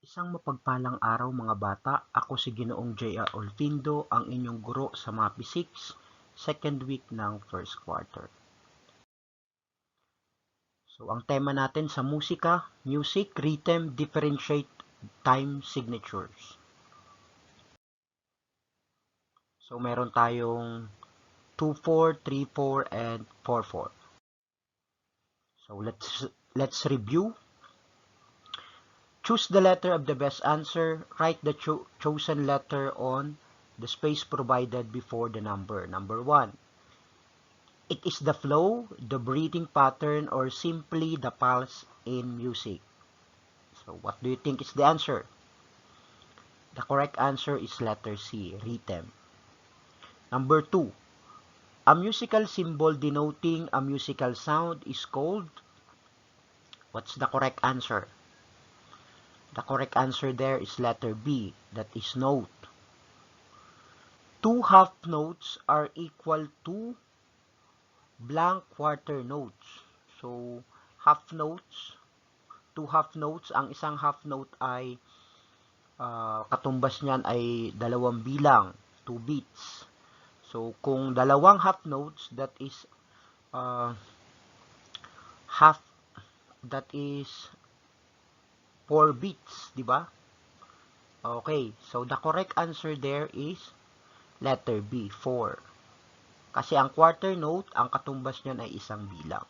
Isang mapagpalang araw mga bata, ako si Ginoong J.A. Olfindo, ang inyong guro sa Mapeh Vi Qtr, second week ng first quarter. So, ang tema natin sa musika, music, rhythm, differentiate, time signatures. So, meron tayong 2/4, 3/4, and 4/4. So, let's review. Choose the letter of the best answer. Write the chosen letter on the space provided before the number. Number 1. It is the flow, the breathing pattern, or simply the pulse in music. So, what do you think is the answer? The correct answer is letter C, rhythm. Number 2. A musical symbol denoting a musical sound is called? What's the correct answer? The correct answer there is letter B, that is note. 2 half notes are equal to blank quarter notes. So, half notes, 2 half notes, ang isang half note ay katumbas niyan ay dalawang bilang, 2 beats. So, kung dalawang half notes, that is half, that is 4 beats, di ba? Okay, so the correct answer there is letter B, 4. Kasi ang quarter note, ang katumbas niyan ay isang bilang.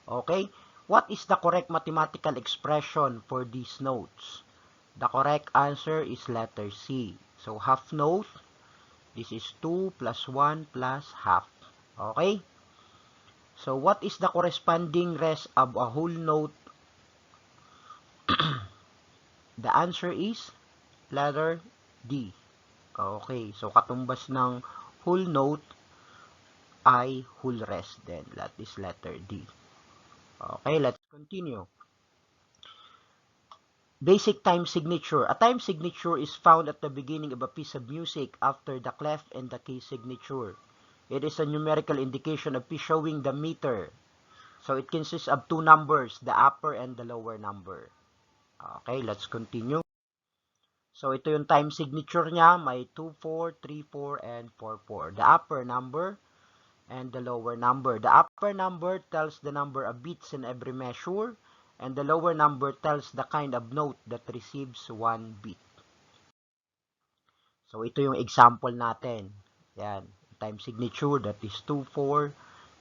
Okay, what is the correct mathematical expression for these notes? The correct answer is letter C. So, half note, this is 2 plus 1 plus half. Okay? So, what is the corresponding rest of a whole note? The answer is letter D. Okay. So, katumbas ng whole note ay whole rest din. That is letter D. Okay, let's continue. Basic time signature. A time signature is found at the beginning of a piece of music after the clef and the key signature. It is a numerical indication of showing the meter. So, it consists of 2 numbers, the upper and the lower number. Okay, let's continue. So, ito yung time signature niya. May 2/4, 3/4, and 4/4. The upper number and the lower number. The upper number tells the number of beats in every measure, and the lower number tells the kind of note that receives 1 beat. So, ito yung example natin. Yan. Time signature, that is 2/4,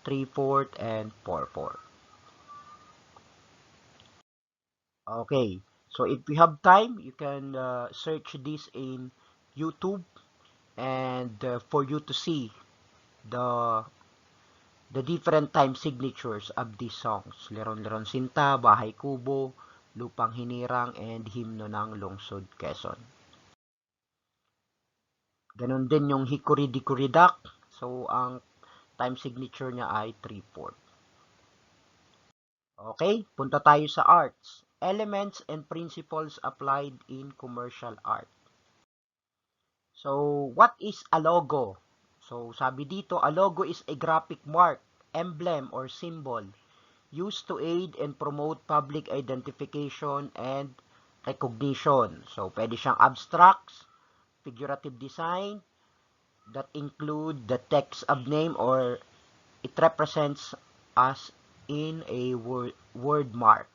3/4, and 4/4. Okay. So, if you have time, you can search this in YouTube and for you to see the different time signatures of these songs. Leron-Leron Sinta, Bahay Kubo, Lupang Hinirang, and Himno ng Lungsod, Quezon. Ganon din yung Hikuri Dikuri Dak. So, ang time signature niya ay 3/4. Okay, punta tayo sa arts. Elements and principles applied in commercial art. So, what is a logo? So, sabi dito, a logo is a graphic mark, emblem, or symbol used to aid and promote public identification and recognition. So, pwede siyang abstracts, figurative design that include the text of name or it represents us in a word mark.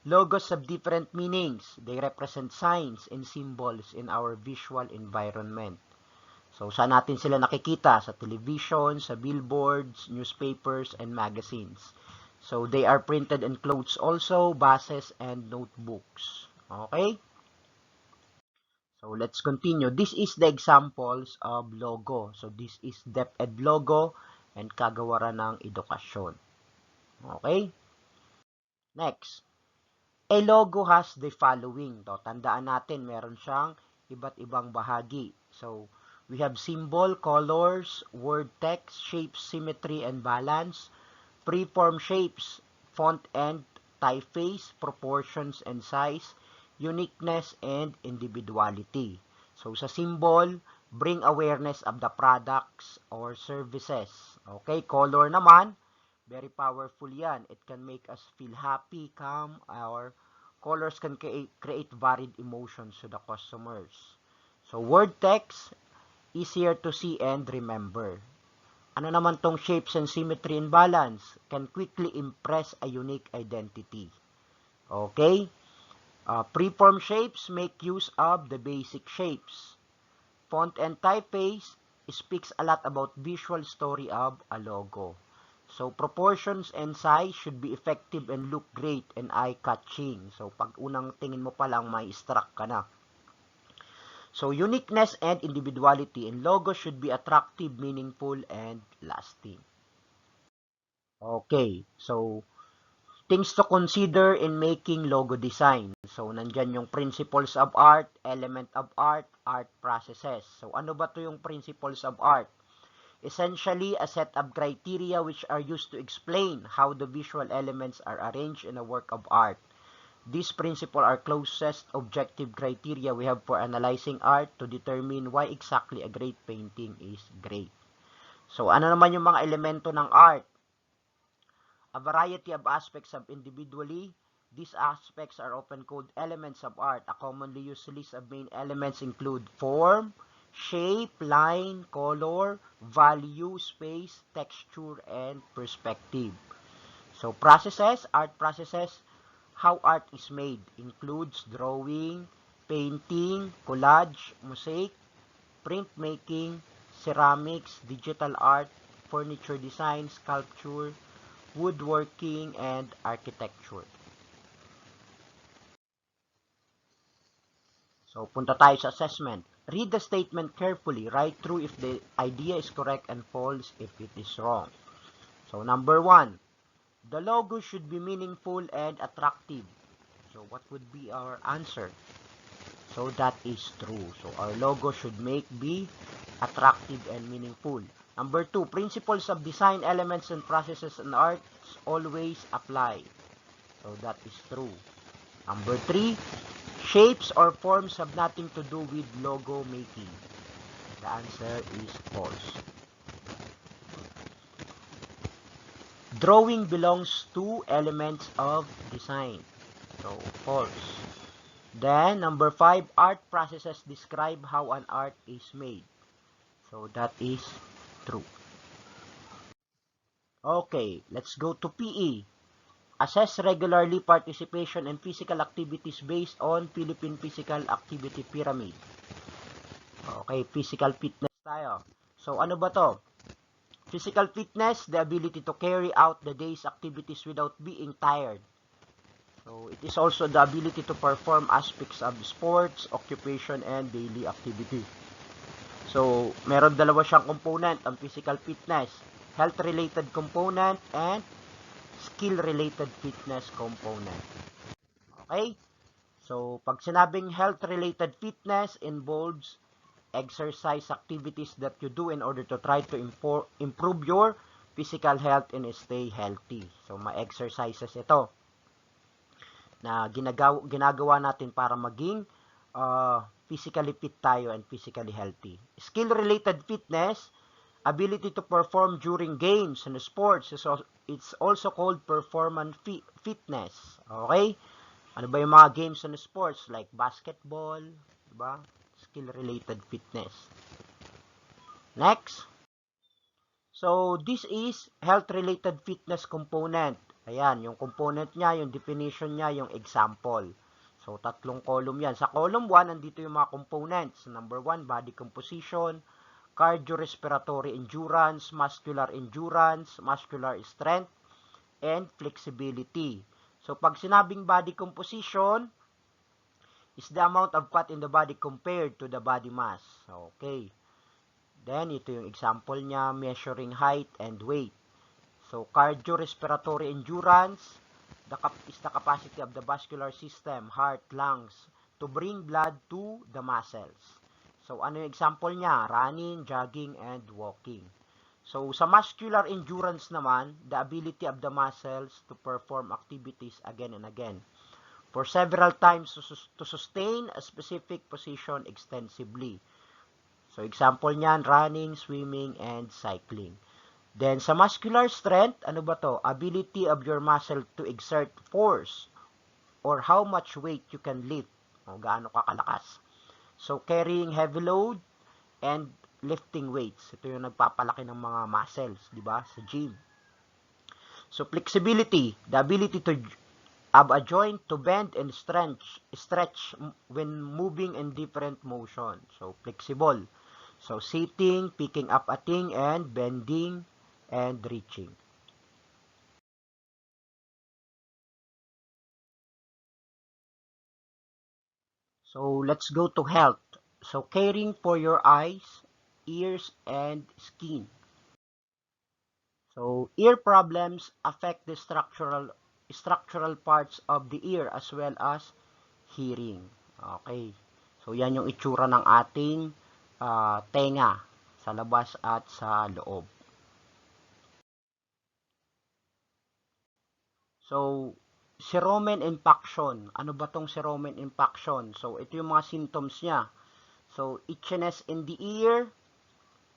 Logos have different meanings. They represent signs and symbols in our visual environment. So, saan natin sila nakikita? Sa television, sa billboards, newspapers, and magazines. So, they are printed in clothes also, buses, and notebooks. Okay? So, let's continue. This is the examples of logo. So, this is DepEd logo and kagawaran ng edukasyon. Okay? Next. A logo has the following. To, tandaan natin, meron siyang iba't ibang bahagi. So, we have symbol, colors, word text, shapes, symmetry, and balance, preform shapes, font and typeface, proportions and size, uniqueness and individuality. So, sa symbol, bring awareness of the products or services. Okay, color naman, very powerful yan. It can make us feel happy, calm, or colors can create varied emotions to the customers. So word text, easier to see and remember. Ano naman tong shapes and symmetry and balance? Can quickly impress a unique identity. Okay? Preform shapes make use of the basic shapes. Font and typeface speaks a lot about visual story of a logo. So, proportions and size should be effective and look great and eye-catching. So, pag unang tingin mo pa lang, may struck ka na. So, uniqueness and individuality in logo should be attractive, meaningful, and lasting. Okay, so things to consider in making logo design. So, nandyan yung principles of art, element of art, art processes. So, ano ba to yung principles of art? Essentially, a set of criteria which are used to explain how the visual elements are arranged in a work of art. These principles are closest objective criteria we have for analyzing art to determine why exactly a great painting is great. So, ano naman yung mga elemento ng art? A variety of aspects of individually. These aspects are often called elements of art. A commonly used list of main elements include form, shape, line, color, value, space, texture, and perspective. So, processes, art processes, how art is made includes drawing, painting, collage, mosaic, printmaking, ceramics, digital art, furniture design, sculpture, woodworking, and architecture. So, punta tayo sa assessment. Read the statement carefully. Write through if the idea is correct and false if it is wrong. So, number 1. The logo should be meaningful and attractive. So, what would be our answer? So, that is true. So, our logo should be attractive and meaningful. Number 2, principles of design, elements, and processes in arts always apply. So, that is true. Number 3, shapes or forms have nothing to do with logo making. The answer is false. Drawing belongs to elements of design. So, false. Then, number 5, art processes describe how an art is made. So, that is true. Okay, let's go to PE. Assess regularly participation in physical activities based on Philippine Physical Activity Pyramid. Okay, physical fitness tayo. So, ano ba to? Physical fitness, the ability to carry out the day's activities without being tired. So, it is also the ability to perform aspects of sports, occupation, and daily activity. So, meron dalawa siyang component, ang physical fitness, health-related component, and skill-related fitness component. Okay? So, pag sinabing health-related fitness involves exercise activities that you do in order to try to improve your physical health and stay healthy. So, ma-exercises ito na ginagawa natin para maging physically fit tayo and physically healthy. Skill-related fitness, ability to perform during games and sports. So, it's also called performance fitness. Okay? Ano ba yung mga games and sports like basketball, diba? Skill-related fitness. Next. So, this is health-related fitness component. Ayan, yung component niya, yung definition niya, yung example. So, tatlong column yan. Sa column 1, nandito yung mga components. Number 1, body composition, cardiorespiratory endurance, muscular strength, and flexibility. So, pag sinabing body composition, is the amount of fat in the body compared to the body mass. Okay. Then, ito yung example niya, measuring height and weight. So, cardiorespiratory endurance is the capacity of the vascular system, heart, lungs, to bring blood to the muscles. So, ano yung example niya? Running, jogging, and walking. So, sa muscular endurance naman, the ability of the muscles to perform activities again and again for several times to sustain a specific position extensively. So, example niyan, running, swimming, and cycling. Then, sa muscular strength, ano ba to? Ability of your muscle to exert force or how much weight you can lift. O, gaano ka kalakas. So, carrying heavy load and lifting weights. Ito yung nagpapalaki ng mga muscles, di ba, sa gym. So, flexibility, the ability to have a joint to bend and stretch when moving in different motion. So, flexible. So, sitting, picking up a thing, and bending and reaching. So, let's go to health. So, caring for your eyes, ears, and skin. So, ear problems affect the structural parts of the ear as well as hearing. Okay. So, yan yung itsura ng ating tenga sa labas at sa loob. So, cerumen impaction. Ano ba tong cerumen impaction? So, ito yung mga symptoms niya. So, itchiness in the ear,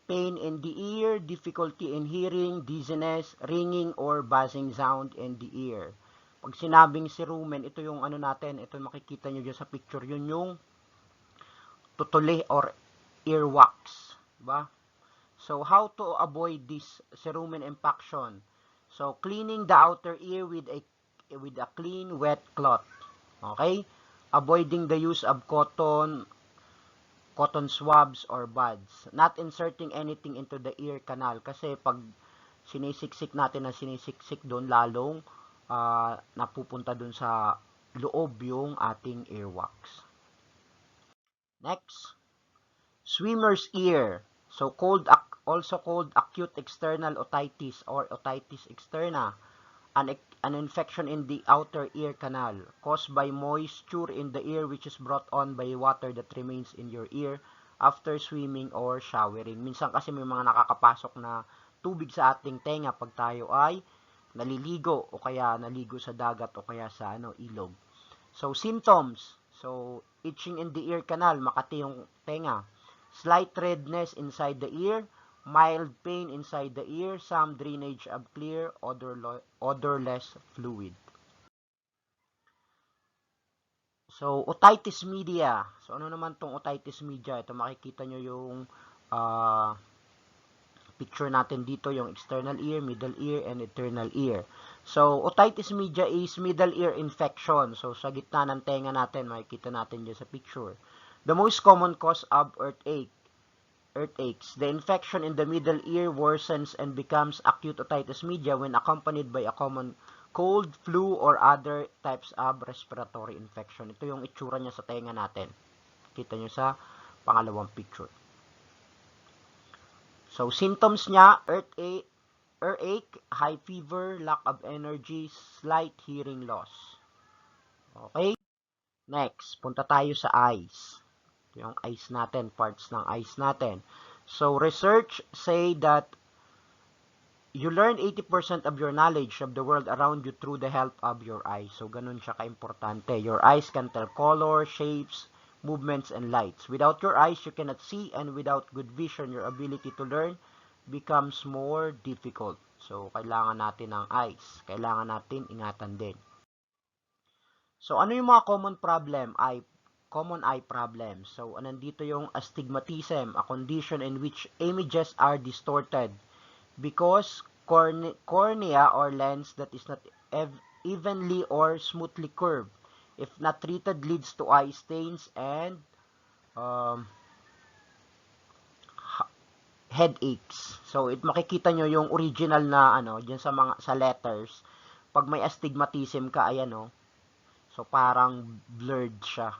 pain in the ear, difficulty in hearing, dizziness, ringing or buzzing sound in the ear. Pag sinabing cerumen, ito yung ano natin, ito makikita nyo dyan sa picture, yun yung tutuli or earwax. Diba? So, how to avoid this cerumen impaction? So, cleaning the outer ear with a clean, wet cloth. Okay? Avoiding the use of cotton swabs or buds. Not inserting anything into the ear canal. Kasi pag sinisiksik natin na sinisiksik doon, lalong napupunta doon sa loob yung ating earwax. Next, swimmer's ear. So, also called acute external otitis or otitis externa. An infection in the outer ear canal caused by moisture in the ear which is brought on by water that remains in your ear after swimming or showering. Minsan kasi may mga nakakapasok na tubig sa ating tenga pag tayo ay naliligo o kaya naligo sa dagat o kaya sa ilog. So, symptoms. So, itching in the ear canal, makati yung tenga. Slight redness inside the ear, mild pain inside the ear, some drainage of clear, odorless fluid. So, otitis media. So, ano naman tong otitis media? Ito makikita nyo yung picture natin dito, yung external ear, middle ear, and internal ear. So, otitis media is middle ear infection. So, sa gitna ng tenga natin, makikita natin dyan sa picture. The most common cause of earthaches. The infection in the middle ear worsens and becomes acute otitis media when accompanied by a common cold, flu, or other types of respiratory infection. Ito yung itsura niya sa tenga natin. Kita nyo sa pangalawang picture. So, symptoms niya, earache, high fever, lack of energy, slight hearing loss. Okay? Next, punta tayo sa eyes. Yung eyes natin, parts ng eyes natin. So, research say that you learn 80% of your knowledge of the world around you through the help of your eyes. So, ganun siya ka-importante. Your eyes can tell color, shapes, movements, and lights. Without your eyes, you cannot see, and without good vision, your ability to learn becomes more difficult. So, kailangan natin ng eyes. Kailangan natin ingatan din. So, ano yung mga common eye problems? So, nandito yung astigmatism, a condition in which images are distorted because cornea or lens that is not evenly or smoothly curved. If not treated, leads to eye stains and headaches. So, makikita nyo yung original na diyan sa letters. Pag may astigmatism ka, ayan so parang blurred siya.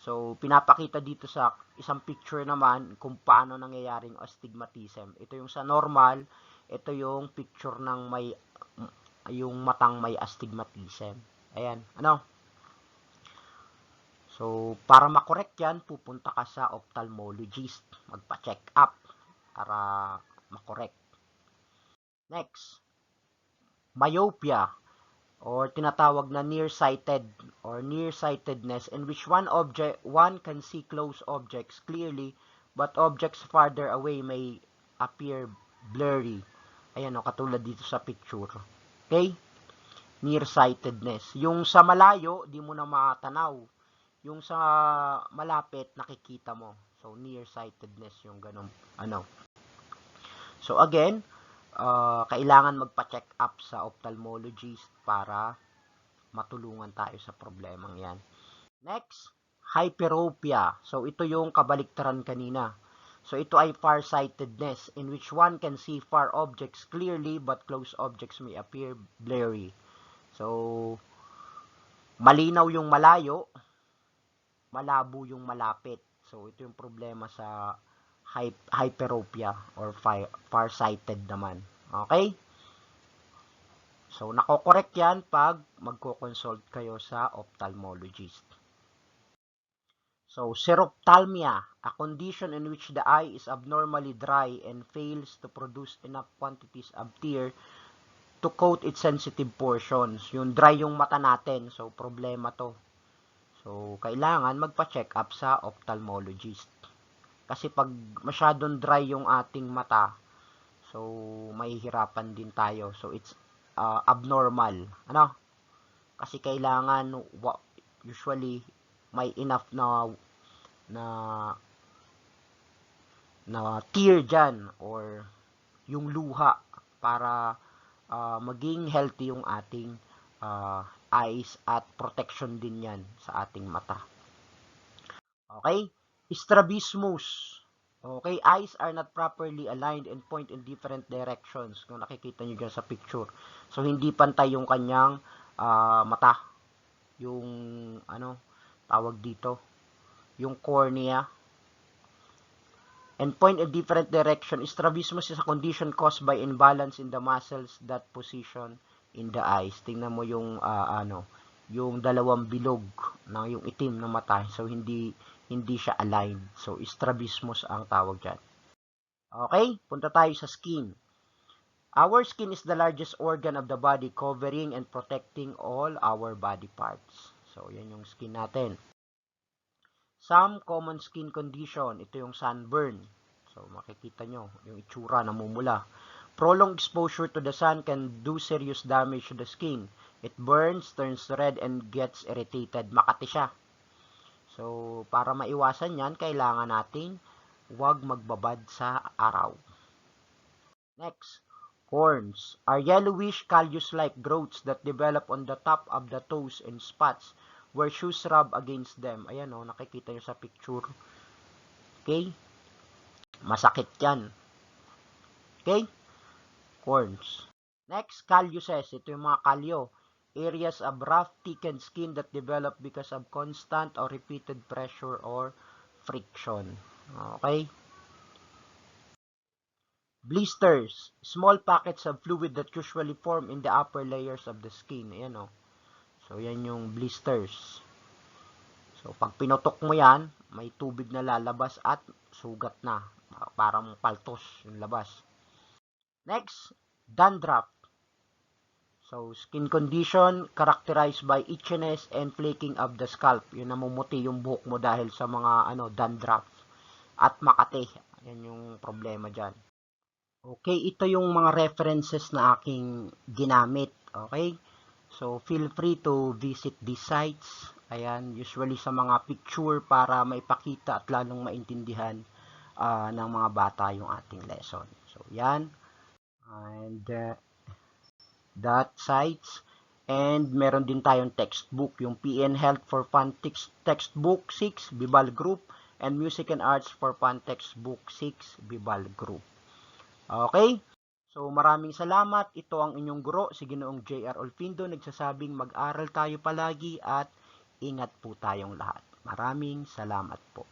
So, pinapakita dito sa isang picture naman kung paano nangyayaring astigmatism. Ito yung sa normal, ito yung picture ng yung matang may astigmatism. Ayan, So, para makorek yan, pupunta ka sa ophthalmologist. Magpa-check up para makorek. Next, myopia or tinatawag na nearsighted or nearsightedness in which one can see close objects clearly but objects farther away may appear blurry. Ayan katulad dito sa picture. Okay? nearsightedness. Yung sa malayo, di mo na matanaw. Yung sa malapit, nakikita mo. So, nearsightedness yung ganun, ano. So, again, kailangan magpa-check up sa ophthalmologist para matulungan tayo sa problemang yan. Next, hyperopia. So, ito yung kabaliktaran kanina. So, ito ay farsightedness in which one can see far objects clearly but close objects may appear blurry. So, malinaw yung malayo, malabo yung malapit. So, ito yung problema sa hyperopia or farsighted naman. Okay? So, nako-correct yan pag magko-consult kayo sa ophthalmologist. So, xerophthalmia, a condition in which the eye is abnormally dry and fails to produce enough quantities of tear to coat its sensitive portions. Yung dry yung mata natin, so problema to. So, kailangan magpa-check up sa ophthalmologist. Kasi pag masyadong dry yung ating mata, so mahihirapan din tayo. So, it's abnormal. Ano? Kasi kailangan, usually, may enough na tear dyan or yung luha para maging healthy yung ating eyes at protection din yan sa ating mata. Okay? Strabismus. Okay? Eyes are not properly aligned and point in different directions. Kung nakikita nyo dyan sa picture. So, hindi pantay yung kanyang mata. Yung, tawag dito, yung cornea. And point in different direction. Strabismus is a condition caused by imbalance in the muscles that position in the eyes. Tingnan mo yung yung dalawang bilog na yung itim na mata. So hindi siya aligned. So strabismus ang tawag diyan. Okay? Punta tayo sa skin. Our skin is the largest organ of the body, covering and protecting all our body parts. So yan yung skin natin. Some common skin condition, ito yung sunburn. So, makikita nyo, yung itsura namumula. Prolonged exposure to the sun can do serious damage to the skin. It burns, turns red, and gets irritated. Makati siya. So, para maiwasan yan, kailangan natin huwag magbabad sa araw. Next, horns are yellowish, callus-like growths that develop on the top of the toes and spots where shoes rub against them. Ayan o, nakikita nyo sa picture. Okay? Masakit yan. Okay? Corns. Next, calluses. Ito yung mga kalyo. Areas of rough, thickened skin that develop because of constant or repeated pressure or friction. Okay? Blisters. Small packets of fluid that usually form in the upper layers of the skin. Ayan o. So, yan yung blisters. So, pag pinutok mo yan, may tubig na lalabas at sugat na. Parang paltos yung labas. Next, dandruff. So, skin condition characterized by itchiness and flaking of the scalp. Yung namumuti yung buhok mo dahil sa mga dandruff. At makati. Yan yung problema dyan. Okay, ito yung mga references na aking ginamit. Okay? So, feel free to visit these sites. Ayan, usually sa mga picture para maipakita at lalong maintindihan ng mga bata yung ating lesson. So, yan. And that sites. And meron din tayong textbook. Yung PN Health for Fun Textbook 6, Vibal Group. And Music and Arts for Fun Textbook 6, Vibal Group. Okay? So, maraming salamat. Ito ang inyong guro, si Ginoong J.R. Olfindo, nagsasabing mag-aral tayo palagi at ingat po tayong lahat. Maraming salamat po.